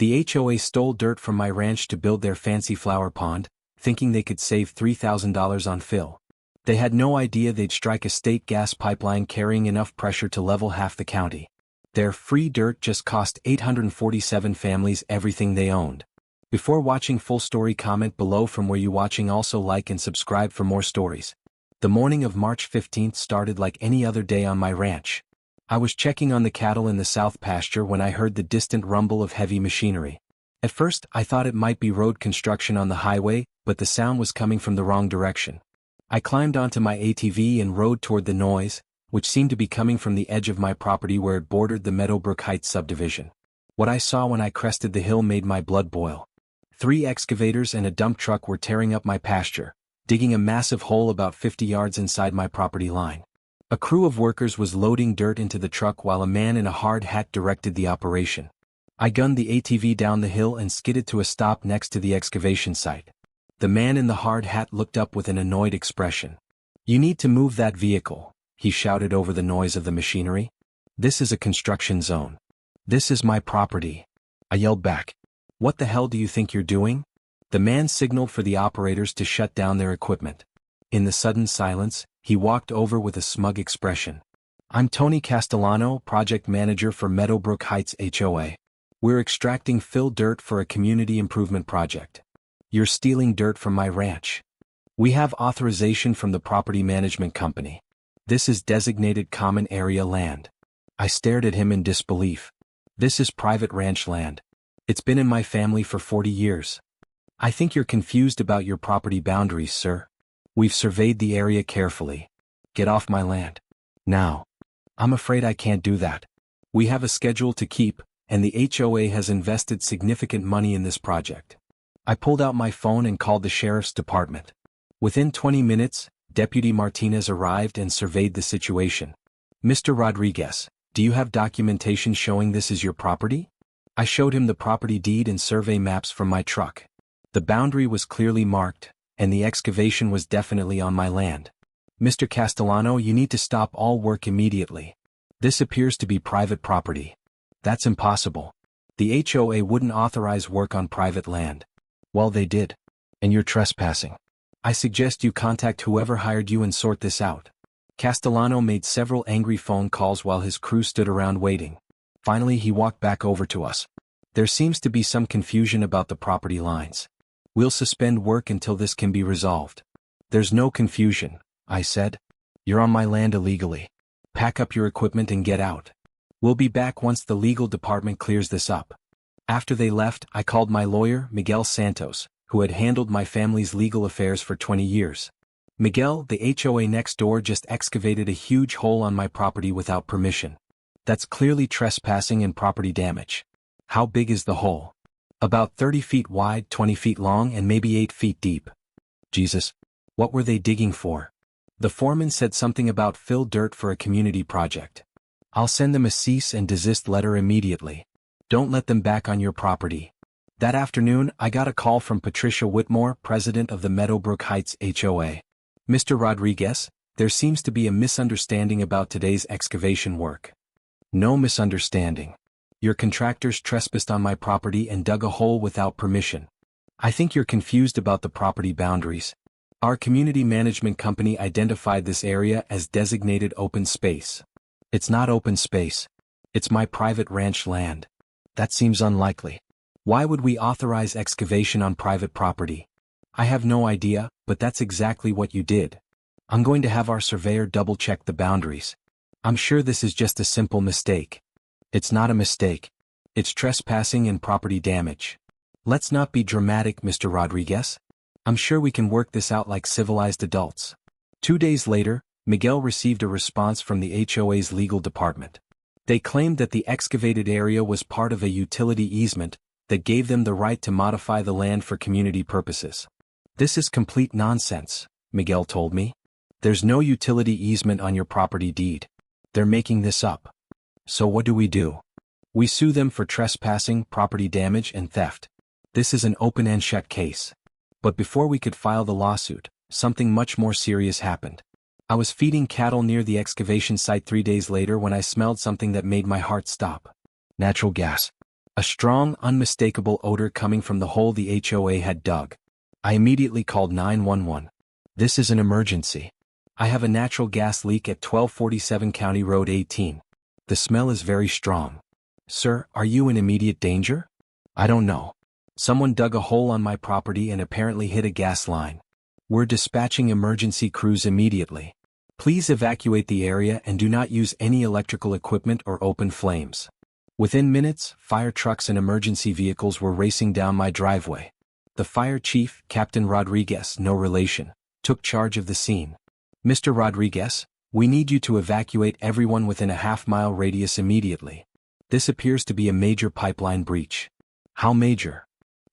The HOA stole dirt from my ranch to build their fancy flower pond, thinking they could save $3,000 on fill. They had no idea they'd strike a state gas pipeline carrying enough pressure to level half the county. Their free dirt just cost 847 families everything they owned. Before watching full story, comment below from where you watching. Also like and subscribe for more stories. The morning of March 15th started like any other day on my ranch. I was checking on the cattle in the south pasture when I heard the distant rumble of heavy machinery. At first, I thought it might be road construction on the highway, but the sound was coming from the wrong direction. I climbed onto my ATV and rode toward the noise, which seemed to be coming from the edge of my property where it bordered the Meadowbrook Heights subdivision. What I saw when I crested the hill made my blood boil. 3 excavators and a dump truck were tearing up my pasture, digging a massive hole about 50 yards inside my property line. A crew of workers was loading dirt into the truck while a man in a hard hat directed the operation. I gunned the ATV down the hill and skidded to a stop next to the excavation site. The man in the hard hat looked up with an annoyed expression. "You need to move that vehicle," he shouted over the noise of the machinery. "This is a construction zone. This is my property." I yelled back. "What the hell do you think you're doing?" The man signaled for the operators to shut down their equipment. In the sudden silence, he walked over with a smug expression. "I'm Tony Castellano, project manager for Meadowbrook Heights HOA. We're extracting fill dirt for a community improvement project. You're stealing dirt from my ranch. We have authorization from the property management company. This is designated common area land." I stared at him in disbelief. "This is private ranch land. It's been in my family for 40 years. I think you're confused about your property boundaries, sir. We've surveyed the area carefully. Get off my land. Now." "I'm afraid I can't do that. We have a schedule to keep, and the HOA has invested significant money in this project." I pulled out my phone and called the sheriff's department. Within 20 minutes, Deputy Martinez arrived and surveyed the situation. "Mr. Rodriguez, do you have documentation showing this is your property?" I showed him the property deed and survey maps from my truck. The boundary was clearly marked, and the excavation was definitely on my land. "Mr. Castellano, you need to stop all work immediately. This appears to be private property." "That's impossible. The HOA wouldn't authorize work on private land." "Well, they did. And you're trespassing. I suggest you contact whoever hired you and sort this out." Castellano made several angry phone calls while his crew stood around waiting. Finally, he walked back over to us. "There seems to be some confusion about the property lines. We'll suspend work until this can be resolved." "There's no confusion," I said. "You're on my land illegally. Pack up your equipment and get out. We'll be back once the legal department clears this up." After they left, I called my lawyer, Miguel Santos, who had handled my family's legal affairs for 20 years. "Miguel, the HOA next door just excavated a huge hole on my property without permission. That's clearly trespassing and property damage." "How big is the hole?" "About 30 feet wide, 20 feet long, and maybe 8 feet deep." "Jesus. What were they digging for?" "The foreman said something about fill dirt for a community project." "I'll send them a cease and desist letter immediately. Don't let them back on your property." That afternoon, I got a call from Patricia Whitmore, president of the Meadowbrook Heights HOA. "Mr. Rodriguez, there seems to be a misunderstanding about today's excavation work." "No misunderstanding. Your contractors trespassed on my property and dug a hole without permission. I think you're confused about the property boundaries. Our community management company identified this area as designated open space." "It's not open space. It's my private ranch land." "That seems unlikely. Why would we authorize excavation on private property?" "I have no idea, but that's exactly what you did. I'm going to have our surveyor double-check the boundaries. I'm sure this is just a simple mistake." "It's not a mistake. It's trespassing and property damage." "Let's not be dramatic, Mr. Rodriguez. I'm sure we can work this out like civilized adults." 2 days later, Miguel received a response from the HOA's legal department. They claimed that the excavated area was part of a utility easement that gave them the right to modify the land for community purposes. "This is complete nonsense," Miguel told me. "There's no utility easement on your property deed. They're making this up." "So what do? We sue them for trespassing, property damage, and theft. This is an open and shut case." But before we could file the lawsuit, something much more serious happened. I was feeding cattle near the excavation site 3 days later when I smelled something that made my heart stop. Natural gas. A strong, unmistakable odor coming from the hole the HOA had dug. I immediately called 911. This is an emergency. I have a natural gas leak at 1247 County Road 18. The smell is very strong. Sir, are you in immediate danger? I don't know. Someone dug a hole on my property and apparently hit a gas line. We're dispatching emergency crews immediately. Please evacuate the area and do not use any electrical equipment or open flames. Within minutes, fire trucks and emergency vehicles were racing down my driveway. The fire chief, Captain Rodriguez, no relation, took charge of the scene. Mr. Rodriguez, we need you to evacuate everyone within a half-mile radius immediately. This appears to be a major pipeline breach. How major?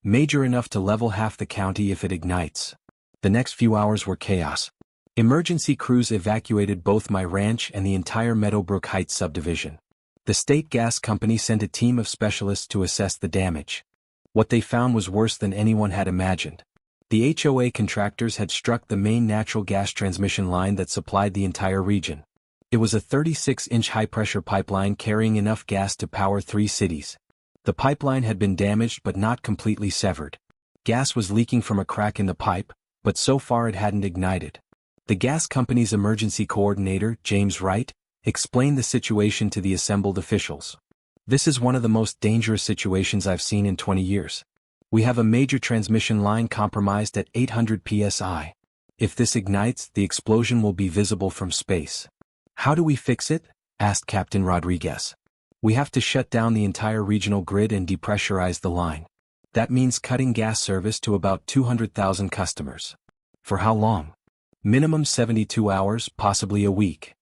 Major enough to level half the county if it ignites. The next few hours were chaos. Emergency crews evacuated both my ranch and the entire Meadowbrook Heights subdivision. The state gas company sent a team of specialists to assess the damage. What they found was worse than anyone had imagined. The HOA contractors had struck the main natural gas transmission line that supplied the entire region. It was a 36-inch high-pressure pipeline carrying enough gas to power 3 cities. The pipeline had been damaged but not completely severed. Gas was leaking from a crack in the pipe, but so far it hadn't ignited. The gas company's emergency coordinator, James Wright, explained the situation to the assembled officials. This is one of the most dangerous situations I've seen in 20 years. We have a major transmission line compromised at 800 psi. If this ignites, the explosion will be visible from space. How do we fix it? Asked Captain Rodriguez. We have to shut down the entire regional grid and depressurize the line. That means cutting gas service to about 200,000 customers. For how long? Minimum 72 hours, possibly a week.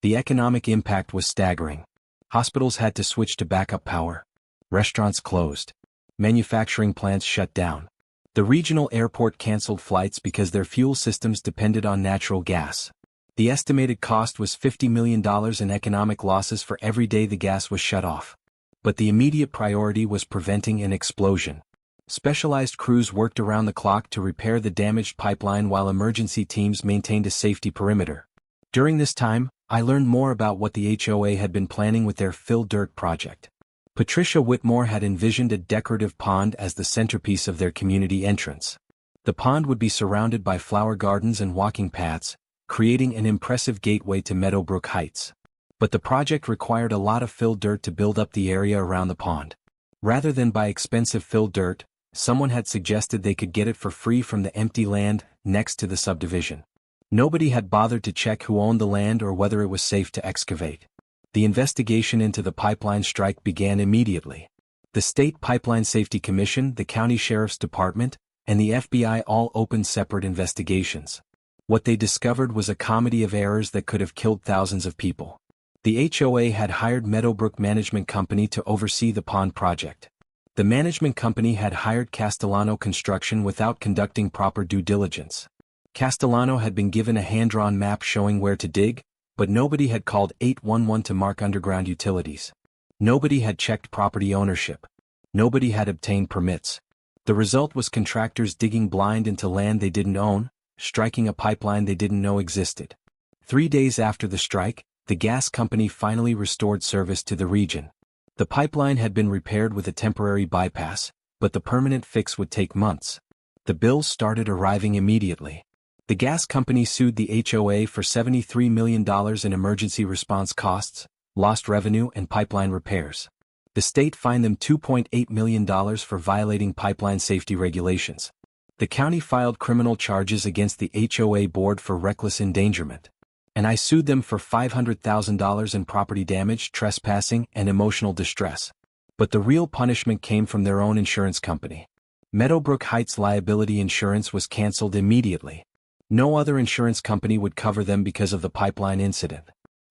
The economic impact was staggering. Hospitals had to switch to backup power. Restaurants closed. Manufacturing plants shut down. The regional airport canceled flights because their fuel systems depended on natural gas. The estimated cost was $50 million in economic losses for every day the gas was shut off. But the immediate priority was preventing an explosion. Specialized crews worked around the clock to repair the damaged pipeline while emergency teams maintained a safety perimeter. During this time, I learned more about what the HOA had been planning with their Fill Dirt project. Patricia Whitmore had envisioned a decorative pond as the centerpiece of their community entrance. The pond would be surrounded by flower gardens and walking paths, creating an impressive gateway to Meadowbrook Heights. But the project required a lot of fill dirt to build up the area around the pond. Rather than buy expensive fill dirt, someone had suggested they could get it for free from the empty land next to the subdivision. Nobody had bothered to check who owned the land or whether it was safe to excavate. The investigation into the pipeline strike began immediately. The State Pipeline Safety Commission, the County Sheriff's Department, and the FBI all opened separate investigations. What they discovered was a comedy of errors that could have killed thousands of people. The HOA had hired Meadowbrook Management Company to oversee the pond project. The management company had hired Castellano Construction without conducting proper due diligence. Castellano had been given a hand-drawn map showing where to dig, but nobody had called 811 to mark underground utilities. Nobody had checked property ownership. Nobody had obtained permits. The result was contractors digging blind into land they didn't own, striking a pipeline they didn't know existed. 3 days after the strike, the gas company finally restored service to the region. The pipeline had been repaired with a temporary bypass, but the permanent fix would take months. The bills started arriving immediately. The gas company sued the HOA for $73 million in emergency response costs, lost revenue and pipeline repairs. The state fined them $2.8 million for violating pipeline safety regulations. The county filed criminal charges against the HOA board for reckless endangerment. And I sued them for $500,000 in property damage, trespassing, and emotional distress. But the real punishment came from their own insurance company. Meadowbrook Heights liability insurance was canceled immediately. No other insurance company would cover them because of the pipeline incident.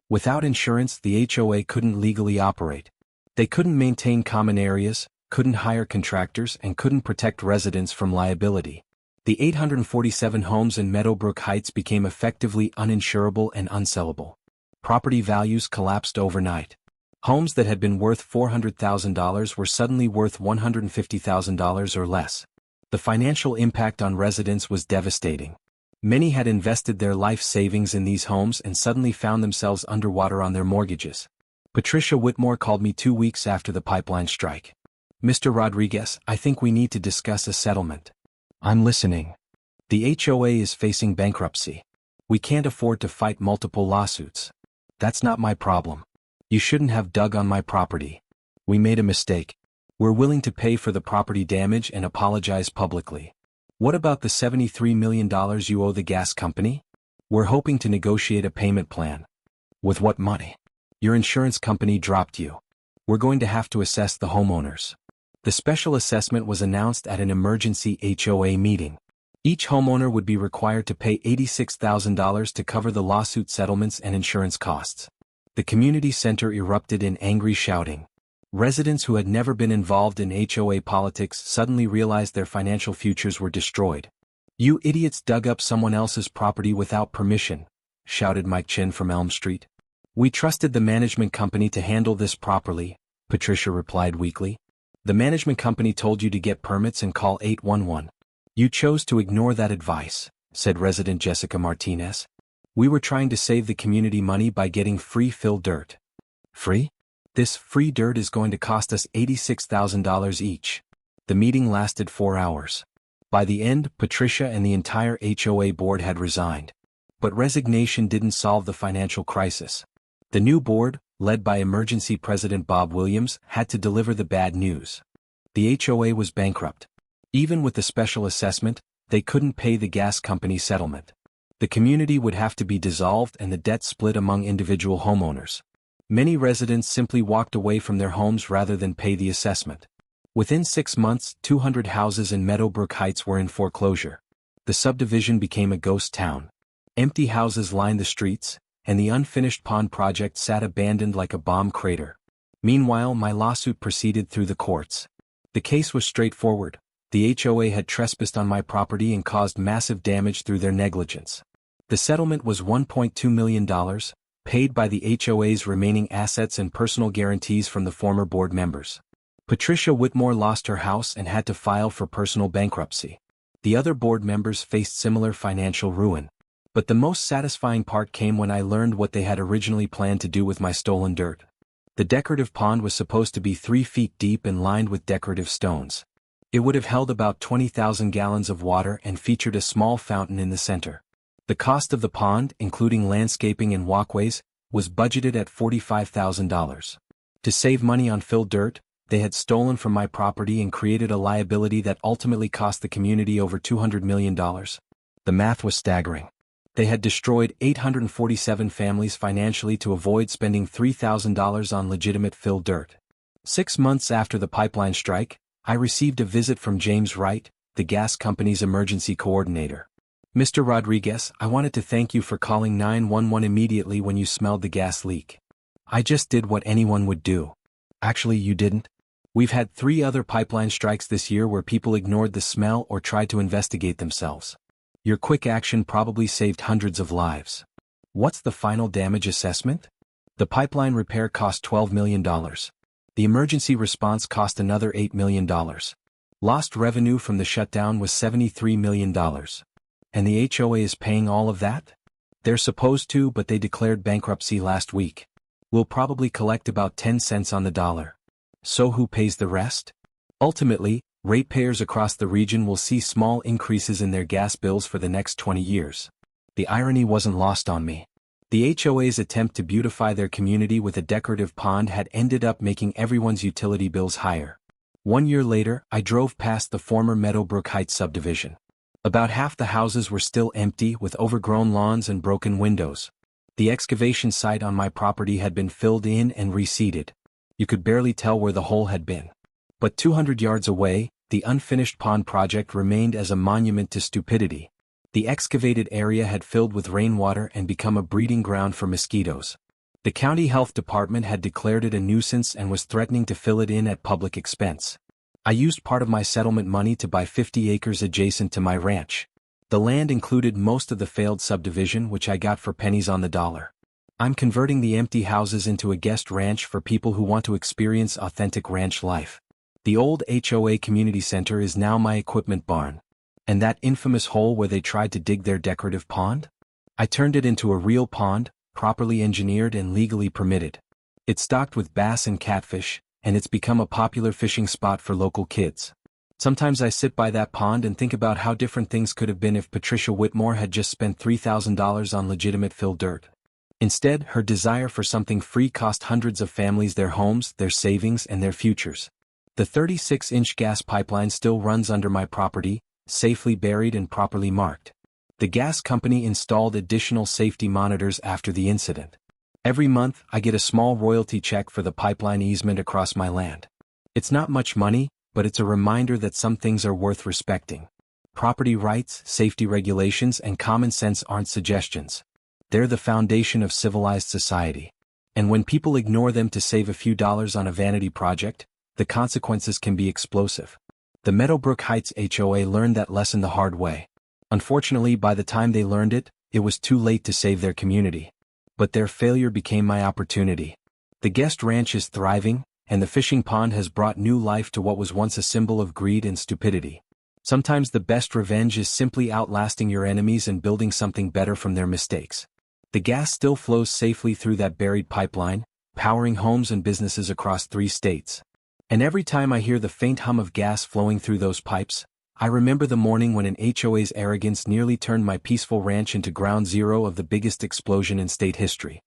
Without insurance, the HOA couldn't legally operate. They couldn't maintain common areas, couldn't hire contractors, and couldn't protect residents from liability. The 847 homes in Meadowbrook Heights became effectively uninsurable and unsellable. Property values collapsed overnight. Homes that had been worth $400,000 were suddenly worth $150,000 or less. The financial impact on residents was devastating. Many had invested their life savings in these homes and suddenly found themselves underwater on their mortgages. Patricia Whitmore called me 2 weeks after the pipeline strike. Mr. Rodriguez, I think we need to discuss a settlement. I'm listening. The HOA is facing bankruptcy. We can't afford to fight multiple lawsuits. That's not my problem. You shouldn't have dug on my property. We made a mistake. We're willing to pay for the property damage and apologize publicly. What about the $73 million you owe the gas company? We're hoping to negotiate a payment plan. With what money? Your insurance company dropped you. We're going to have to assess the homeowners. The special assessment was announced at an emergency HOA meeting. Each homeowner would be required to pay $86,000 to cover the lawsuit settlements and insurance costs. The community center erupted in angry shouting. Residents who had never been involved in HOA politics suddenly realized their financial futures were destroyed. "You idiots dug up someone else's property without permission," shouted Mike Chin from Elm Street. "We trusted the management company to handle this properly," Patricia replied weakly. "The management company told you to get permits and call 811. You chose to ignore that advice," said resident Jessica Martinez. "We were trying to save the community money by getting free fill dirt." Free? This free dirt is going to cost us $86,000 each. The meeting lasted 4 hours. By the end, Patricia and the entire HOA board had resigned. But resignation didn't solve the financial crisis. The new board, led by emergency president Bob Williams, had to deliver the bad news. The HOA was bankrupt. Even with the special assessment, they couldn't pay the gas company settlement. The community would have to be dissolved and the debt split among individual homeowners. Many residents simply walked away from their homes rather than pay the assessment. Within 6 months, 200 houses in Meadowbrook Heights were in foreclosure. The subdivision became a ghost town. Empty houses lined the streets, and the unfinished pond project sat abandoned like a bomb crater. Meanwhile, my lawsuit proceeded through the courts. The case was straightforward. The HOA had trespassed on my property and caused massive damage through their negligence. The settlement was $1.2 million, paid by the HOA's remaining assets and personal guarantees from the former board members. Patricia Whitmore lost her house and had to file for personal bankruptcy. The other board members faced similar financial ruin. But the most satisfying part came when I learned what they had originally planned to do with my stolen dirt. The decorative pond was supposed to be 3 feet deep and lined with decorative stones. It would have held about 20,000 gallons of water and featured a small fountain in the center. The cost of the pond, including landscaping and walkways, was budgeted at $45,000. To save money on filled dirt, they had stolen from my property and created a liability that ultimately cost the community over $200 million. The math was staggering. They had destroyed 847 families financially to avoid spending $3,000 on legitimate filled dirt. 6 months after the pipeline strike, I received a visit from James Wright, the gas company's emergency coordinator. "Mr. Rodriguez, I wanted to thank you for calling 911 immediately when you smelled the gas leak. I just did what anyone would do." "Actually, you didn't. We've had 3 other pipeline strikes this year where people ignored the smell or tried to investigate themselves. Your quick action probably saved hundreds of lives." "What's the final damage assessment?" "The pipeline repair cost $12 million. The emergency response cost another $8 million. Lost revenue from the shutdown was $73 million. And the HOA is paying all of that?" "They're supposed to, but they declared bankruptcy last week. We'll probably collect about 10 cents on the dollar." "So who pays the rest?" "Ultimately, ratepayers across the region will see small increases in their gas bills for the next 20 years. The irony wasn't lost on me. The HOA's attempt to beautify their community with a decorative pond had ended up making everyone's utility bills higher. 1 year later, I drove past the former Meadowbrook Heights subdivision. About half the houses were still empty with overgrown lawns and broken windows. The excavation site on my property had been filled in and reseeded. You could barely tell where the hole had been. But 200 yards away, the unfinished pond project remained as a monument to stupidity. The excavated area had filled with rainwater and become a breeding ground for mosquitoes. The county health department had declared it a nuisance and was threatening to fill it in at public expense. I used part of my settlement money to buy 50 acres adjacent to my ranch. The land included most of the failed subdivision, which I got for pennies on the dollar. I'm converting the empty houses into a guest ranch for people who want to experience authentic ranch life. The old HOA community center is now my equipment barn. And that infamous hole where they tried to dig their decorative pond? I turned it into a real pond, properly engineered and legally permitted. It's stocked with bass and catfish, and it's become a popular fishing spot for local kids. Sometimes I sit by that pond and think about how different things could have been if Patricia Whitmore had just spent $3,000 on legitimate fill dirt. Instead, her desire for something free cost hundreds of families their homes, their savings, and their futures. The 36-inch gas pipeline still runs under my property, safely buried and properly marked. The gas company installed additional safety monitors after the incident. Every month, I get a small royalty check for the pipeline easement across my land. It's not much money, but it's a reminder that some things are worth respecting. Property rights, safety regulations, and common sense aren't suggestions. They're the foundation of civilized society. And when people ignore them to save a few dollars on a vanity project, the consequences can be explosive. The Meadowbrook Heights HOA learned that lesson the hard way. Unfortunately, by the time they learned it, it was too late to save their community. But their failure became my opportunity. The guest ranch is thriving, and the fishing pond has brought new life to what was once a symbol of greed and stupidity. Sometimes the best revenge is simply outlasting your enemies and building something better from their mistakes. The gas still flows safely through that buried pipeline, powering homes and businesses across 3 states. And every time I hear the faint hum of gas flowing through those pipes, I remember the morning when an HOA's arrogance nearly turned my peaceful ranch into ground zero of the biggest explosion in state history.